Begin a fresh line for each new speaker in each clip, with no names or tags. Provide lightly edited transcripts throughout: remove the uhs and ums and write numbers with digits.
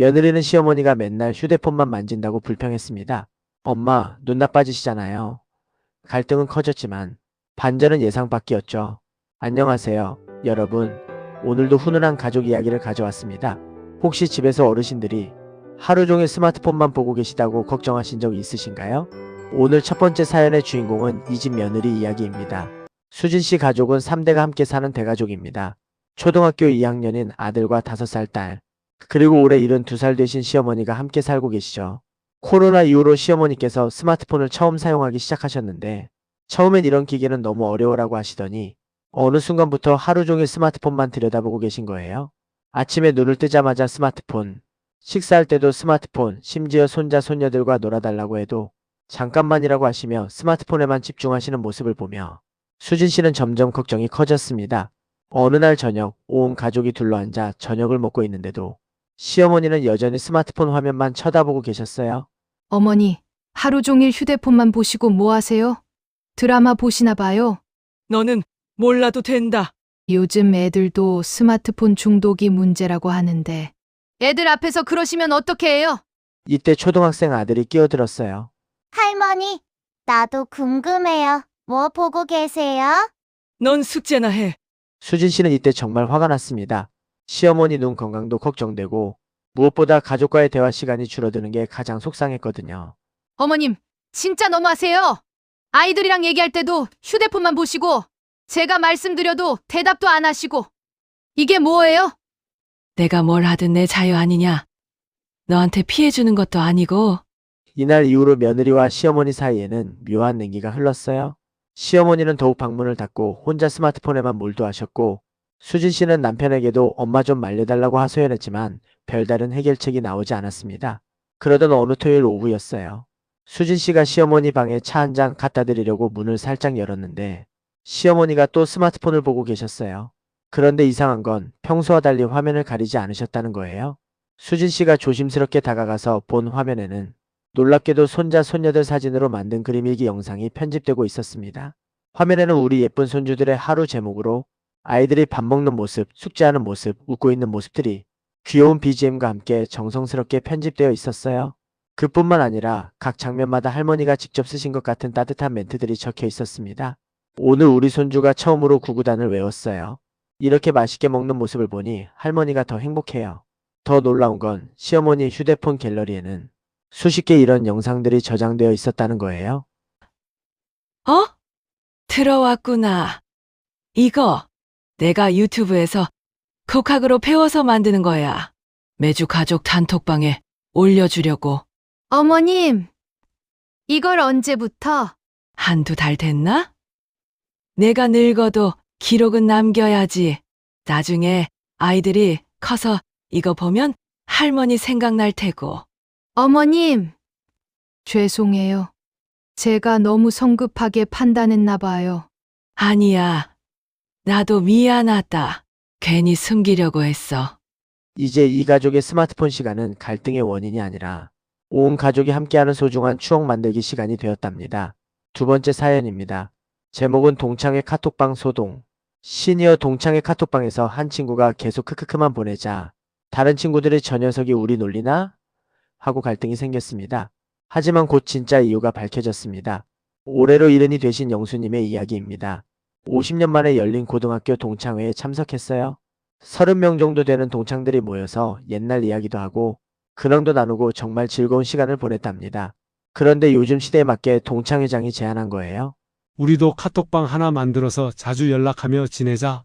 며느리는 시어머니가 맨날 휴대폰만 만진다고 불평했습니다. 엄마, 눈 나빠지시잖아요. 갈등은 커졌지만 반전은 예상 밖이었죠. 안녕하세요, 여러분. 오늘도 훈훈한 가족 이야기를 가져왔습니다. 혹시 집에서 어르신들이 하루 종일 스마트폰만 보고 계시다고 걱정하신 적 있으신가요? 오늘 첫 번째 사연의 주인공은 이 집 며느리 이야기입니다. 수진 씨 가족은 3대가 함께 사는 대가족입니다. 초등학교 2학년인 아들과 5살 딸, 그리고 올해 72살 되신 시어머니가 함께 살고 계시죠. 코로나 이후로 시어머니께서 스마트폰을 처음 사용하기 시작하셨는데 처음엔 이런 기계는 너무 어려워라고 하시더니 어느 순간부터 하루 종일 스마트폰만 들여다보고 계신 거예요. 아침에 눈을 뜨자마자 스마트폰, 식사할 때도 스마트폰, 심지어 손자 손녀들과 놀아달라고 해도 잠깐만이라고 하시며 스마트폰에만 집중하시는 모습을 보며 수진 씨는 점점 걱정이 커졌습니다. 어느 날 저녁, 온 가족이 둘러앉아 저녁을 먹고 있는데도 시어머니는 여전히 스마트폰 화면만 쳐다보고 계셨어요.
어머니, 하루 종일 휴대폰만 보시고 뭐 하세요? 드라마 보시나 봐요.
너는 몰라도 된다.
요즘 애들도 스마트폰 중독이 문제라고 하는데. 애들 앞에서 그러시면 어떻게 해요?
이때 초등학생 아들이 끼어들었어요.
할머니, 나도 궁금해요. 뭐 보고 계세요?
넌 숙제나 해.
수진 씨는 이때 정말 화가 났습니다. 시어머니 눈 건강도 걱정되고 무엇보다 가족과의 대화 시간이 줄어드는 게 가장 속상했거든요.
어머님, 진짜 너무하세요. 아이들이랑 얘기할 때도 휴대폰만 보시고 제가 말씀드려도 대답도 안 하시고. 이게 뭐예요?
내가 뭘 하든 내 자유 아니냐. 너한테 피해 주는 것도 아니고.
이날 이후로 며느리와 시어머니 사이에는 묘한 냉기가 흘렀어요. 시어머니는 더욱 방문을 닫고 혼자 스마트폰에만 몰두하셨고 수진 씨는 남편에게도 엄마 좀 말려달라고 하소연했지만 별다른 해결책이 나오지 않았습니다. 그러던 어느 토요일 오후였어요. 수진 씨가 시어머니 방에 차 한 잔 갖다 드리려고 문을 살짝 열었는데 시어머니가 또 스마트폰을 보고 계셨어요. 그런데 이상한 건 평소와 달리 화면을 가리지 않으셨다는 거예요. 수진 씨가 조심스럽게 다가가서 본 화면에는 놀랍게도 손자 손녀들 사진으로 만든 그림일기 영상이 편집되고 있었습니다. 화면에는 우리 예쁜 손주들의 하루 제목으로 아이들이 밥 먹는 모습, 숙제하는 모습, 웃고 있는 모습들이 귀여운 BGM과 함께 정성스럽게 편집되어 있었어요. 그뿐만 아니라 각 장면마다 할머니가 직접 쓰신 것 같은 따뜻한 멘트들이 적혀 있었습니다. 오늘 우리 손주가 처음으로 구구단을 외웠어요. 이렇게 맛있게 먹는 모습을 보니 할머니가 더 행복해요. 더 놀라운 건 시어머니 휴대폰 갤러리에는 수십 개 이런 영상들이 저장되어 있었다는 거예요.
어? 들어왔구나. 이거 내가 유튜브에서 독학으로 배워서 만드는 거야. 매주 가족 단톡방에 올려주려고.
어머님, 이걸 언제부터?
한두 달 됐나? 내가 늙어도 기록은 남겨야지. 나중에 아이들이 커서 이거 보면 할머니 생각날 테고.
어머님, 죄송해요. 제가 너무 성급하게 판단했나 봐요.
아니야. 나도 미안하다. 괜히 숨기려고 했어.
이제 이 가족의 스마트폰 시간은 갈등의 원인이 아니라 온 가족이 함께하는 소중한 추억 만들기 시간이 되었답니다. 두 번째 사연입니다. 제목은 동창회 카톡방 소동. 시니어 동창회 카톡방에서 한 친구가 계속 크크크만 보내자 다른 친구들이 저 녀석이 우리 놀리나? 하고 갈등이 생겼습니다. 하지만 곧 진짜 이유가 밝혀졌습니다. 올해로 일흔이 되신 영수님의 이야기입니다. 50년 만에 열린 고등학교 동창회에 참석했어요. 30명 정도 되는 동창들이 모여서 옛날 이야기도 하고 근황도 나누고 정말 즐거운 시간을 보냈답니다. 그런데 요즘 시대에 맞게 동창회장이 제안한 거예요.
우리도 카톡방 하나 만들어서 자주 연락하며 지내자.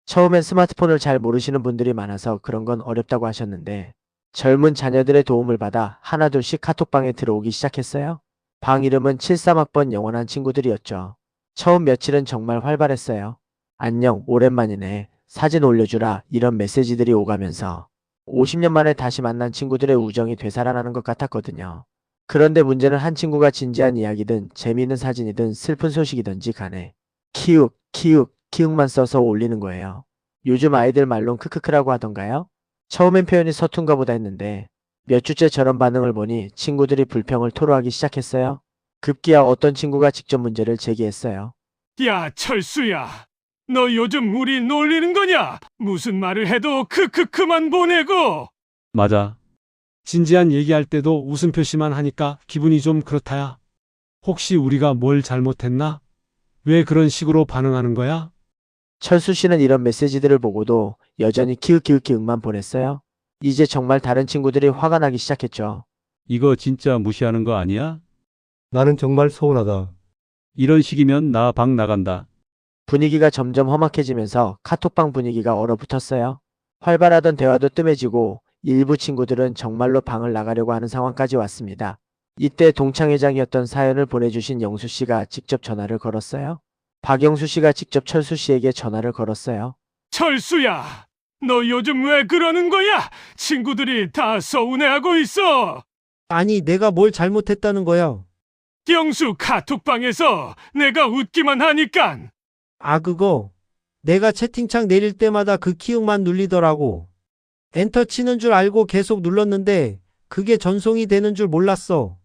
처음엔 스마트폰을 잘 모르시는 분들이 많아서 그런 건 어렵다고 하셨는데 젊은 자녀들의 도움을 받아 하나둘씩 카톡방에 들어오기 시작했어요. 방 이름은 73학번 영원한 친구들이었죠. 처음 며칠은 정말 활발했어요. 안녕, 오랜만이네. 사진 올려주라. 이런 메시지들이 오가면서 50년 만에 다시 만난 친구들의 우정이 되살아나는 것 같았거든요. 그런데 문제는 한 친구가 진지한 이야기든 재미있는 사진이든 슬픈 소식이든지 간에 키읔, 키읔, 키읔만 써서 올리는 거예요. 요즘 아이들 말론 크크크라고 하던가요? 처음엔 표현이 서툰가 보다 했는데 몇 주째 저런 반응을 보니 친구들이 불평을 토로하기 시작했어요. 급기야 어떤 친구가 직접 문제를 제기했어요.
야, 철수야. 너 요즘 우리 놀리는 거냐? 무슨 말을 해도 크크크만 보내고.
맞아.
진지한 얘기할 때도 웃음 표시만 하니까 기분이 좀 그렇다야. 혹시 우리가 뭘 잘못했나? 왜 그런 식으로 반응하는 거야?
철수 씨는 이런 메시지들을 보고도 여전히 키읔키읔키읔만 보냈어요. 이제 정말 다른 친구들이 화가 나기 시작했죠.
이거 진짜 무시하는 거 아니야?
나는 정말 서운하다.
이런 식이면 나 방 나간다.
분위기가 점점 험악해지면서 카톡방 분위기가 얼어붙었어요. 활발하던 대화도 뜸해지고 일부 친구들은 정말로 방을 나가려고 하는 상황까지 왔습니다. 이때 동창회장이었던 사연을 보내주신 영수 씨가 직접 전화를 걸었어요. 박영수 씨가 직접 철수 씨에게 전화를 걸었어요.
철수야, 너 요즘 왜 그러는 거야? 친구들이 다 서운해하고 있어.
아니, 내가 뭘 잘못했다는 거야?
영수 카톡방에서 내가 웃기만 하니깐.
아, 그거. 내가 채팅창 내릴 때마다 그 키읔만 눌리더라고. 엔터 치는 줄 알고 계속 눌렀는데 그게 전송이 되는 줄 몰랐어.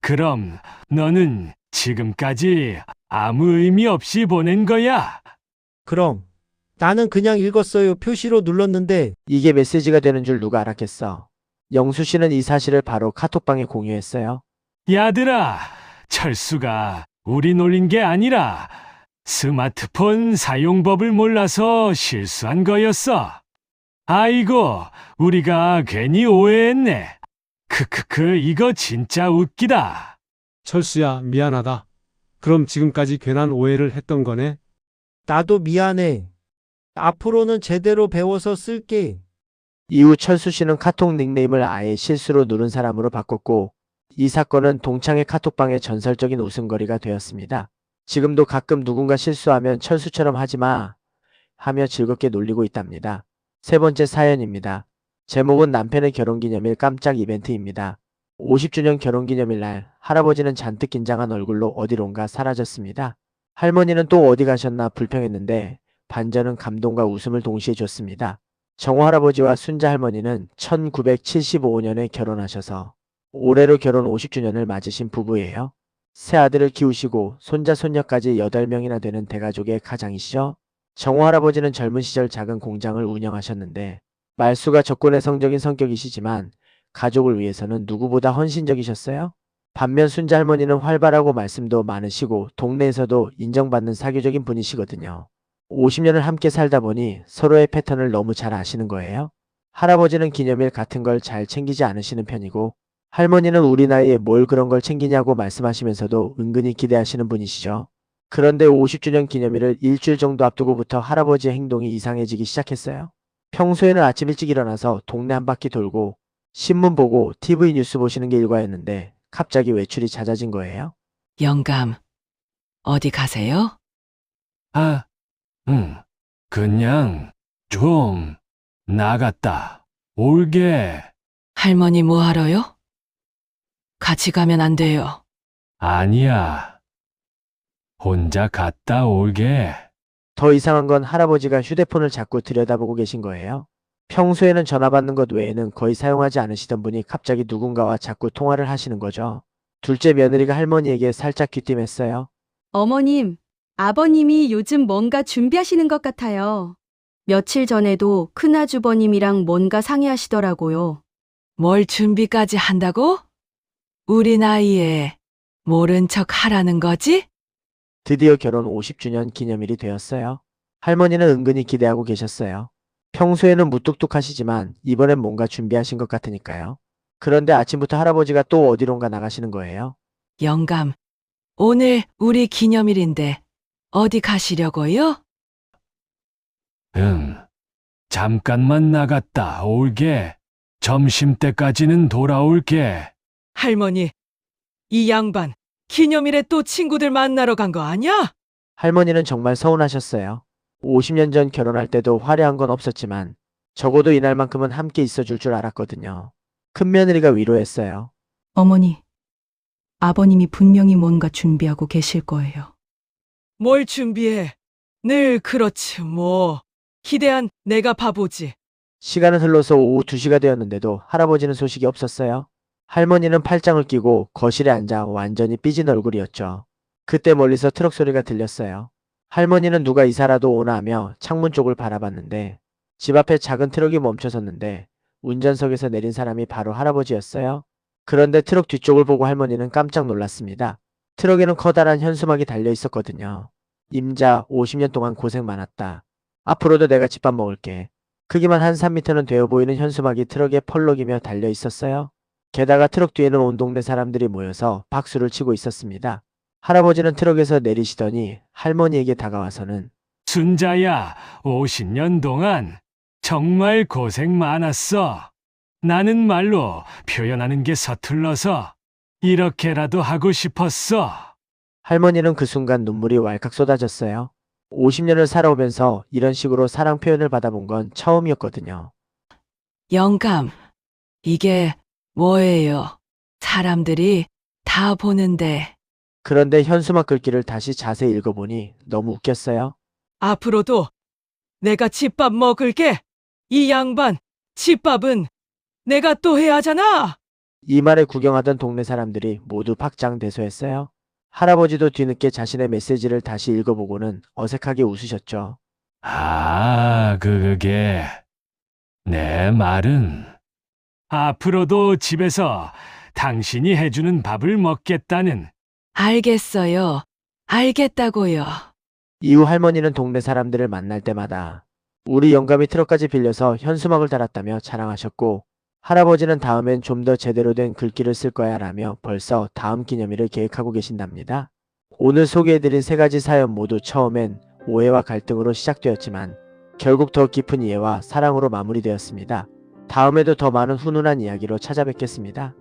그럼 너는 지금까지 아무 의미 없이 보낸 거야?
그럼 나는 그냥 읽었어요. 표시로 눌렀는데
이게 메시지가 되는 줄 누가 알았겠어. 영수 씨는 이 사실을 바로 카톡방에 공유했어요.
야들아, 철수가 우리 놀린 게 아니라 스마트폰 사용법을 몰라서 실수한 거였어. 아이고, 우리가 괜히 오해했네. 크크크, 이거 진짜 웃기다.
철수야, 미안하다. 그럼 지금까지 괜한 오해를 했던 거네.
나도 미안해. 앞으로는 제대로 배워서 쓸게.
이후 철수 씨는 카톡 닉네임을 아예 실수로 누른 사람으로 바꿨고 이 사건은 동창회 카톡방의 전설적인 웃음거리가 되었습니다. 지금도 가끔 누군가 실수하면 철수처럼 하지마 하며 즐겁게 놀리고 있답니다. 세 번째 사연입니다. 제목은 남편의 결혼기념일 깜짝 이벤트입니다. 50주년 결혼기념일 날 할아버지는 잔뜩 긴장한 얼굴로 어디론가 사라졌습니다. 할머니는 또 어디 가셨나 불평했는데 반전은 감동과 웃음을 동시에 줬습니다. 정호 할아버지와 순자 할머니는 1975년에 결혼하셔서 올해로 결혼 50주년을 맞으신 부부예요. 세 아들을 키우시고 손자 손녀까지 8명이나 되는 대가족의 가장이시죠. 정호 할아버지는 젊은 시절 작은 공장을 운영하셨는데 말수가 적고 내성적인 성격이시지만 가족을 위해서는 누구보다 헌신적이셨어요. 반면 순자 할머니는 활발하고 말씀도 많으시고 동네에서도 인정받는 사교적인 분이시거든요. 50년을 함께 살다 보니 서로의 패턴을 너무 잘 아시는 거예요. 할아버지는 기념일 같은 걸 잘 챙기지 않으시는 편이고 할머니는 우리 나이에 뭘 그런 걸 챙기냐고 말씀하시면서도 은근히 기대하시는 분이시죠. 그런데 50주년 기념일을 일주일 정도 앞두고부터 할아버지의 행동이 이상해지기 시작했어요. 평소에는 아침 일찍 일어나서 동네 한 바퀴 돌고 신문 보고 TV 뉴스 보시는 게 일과였는데 갑자기 외출이 잦아진 거예요.
영감, 어디 가세요?
그냥 좀 나갔다 올게.
할머니 뭐 하러요? 같이 가면 안 돼요.
아니야. 혼자 갔다 올게.
더 이상한 건 할아버지가 휴대폰을 자꾸 들여다보고 계신 거예요. 평소에는 전화 받는 것 외에는 거의 사용하지 않으시던 분이 갑자기 누군가와 자꾸 통화를 하시는 거죠. 둘째 며느리가 할머니에게 살짝 귀띔했어요.
어머님, 아버님이 요즘 뭔가 준비하시는 것 같아요. 며칠 전에도 큰아주버님이랑 뭔가 상의하시더라고요.
뭘 준비까지 한다고? 우리 나이에 모른 척 하라는 거지?
드디어 결혼 50주년 기념일이 되었어요. 할머니는 은근히 기대하고 계셨어요. 평소에는 무뚝뚝하시지만 이번엔 뭔가 준비하신 것 같으니까요. 그런데 아침부터 할아버지가 또 어디론가 나가시는 거예요.
영감, 오늘 우리 기념일인데 어디 가시려고요?
잠깐만 나갔다 올게. 점심때까지는 돌아올게.
할머니, 이 양반 기념일에 또 친구들 만나러 간 거 아니야?
할머니는 정말 서운하셨어요. 50년 전 결혼할 때도 화려한 건 없었지만 적어도 이날만큼은 함께 있어줄 줄 알았거든요. 큰 며느리가 위로했어요.
어머니, 아버님이 분명히 뭔가 준비하고 계실 거예요.
뭘 준비해? 늘 그렇지 뭐. 기대한 내가 바보지.
시간은 흘러서 오후 2시가 되었는데도 할아버지는 소식이 없었어요. 할머니는 팔짱을 끼고 거실에 앉아 완전히 삐진 얼굴이었죠. 그때 멀리서 트럭 소리가 들렸어요. 할머니는 누가 이사라도 오나 하며 창문 쪽을 바라봤는데 집 앞에 작은 트럭이 멈춰섰는데 운전석에서 내린 사람이 바로 할아버지였어요. 그런데 트럭 뒤쪽을 보고 할머니는 깜짝 놀랐습니다. 트럭에는 커다란 현수막이 달려 있었거든요. 임자 50년 동안 고생 많았다. 앞으로도 내가 집밥 먹을게. 크기만 한 3m는 되어 보이는 현수막이 트럭에 펄럭이며 달려 있었어요. 게다가 트럭 뒤에는 온 동네 사람들이 모여서 박수를 치고 있었습니다. 할아버지는 트럭에서 내리시더니 할머니에게 다가와서는
순자야, 50년 동안 정말 고생 많았어. 나는 말로 표현하는 게 서툴러서 이렇게라도 하고 싶었어.
할머니는 그 순간 눈물이 왈칵 쏟아졌어요. 50년을 살아오면서 이런 식으로 사랑 표현을 받아본 건 처음이었거든요.
영감, 이게 뭐예요? 사람들이 다 보는데.
그런데 현수막 글귀를 다시 자세히 읽어보니 너무 웃겼어요.
앞으로도 내가 집밥 먹을게. 이 양반, 집밥은 내가 또 해야 하잖아.
이 말에 구경하던 동네 사람들이 모두 박장대소했어요. 할아버지도 뒤늦게 자신의 메시지를 다시 읽어보고는 어색하게 웃으셨죠.
그게 내 말은 앞으로도 집에서 당신이 해주는 밥을 먹겠다는.
알겠어요. 알겠다고요.
이후 할머니는 동네 사람들을 만날 때마다 우리 영감이 트럭까지 빌려서 현수막을 달았다며 자랑하셨고, 할아버지는 다음엔 좀 더 제대로 된 글귀를 쓸 거야 라며 벌써 다음 기념일을 계획하고 계신답니다. 오늘 소개해드린 3가지 사연 모두 처음엔 오해와 갈등으로 시작되었지만 결국 더 깊은 이해와 사랑으로 마무리되었습니다. 다음에도 더 많은 훈훈한 이야기로 찾아뵙겠습니다.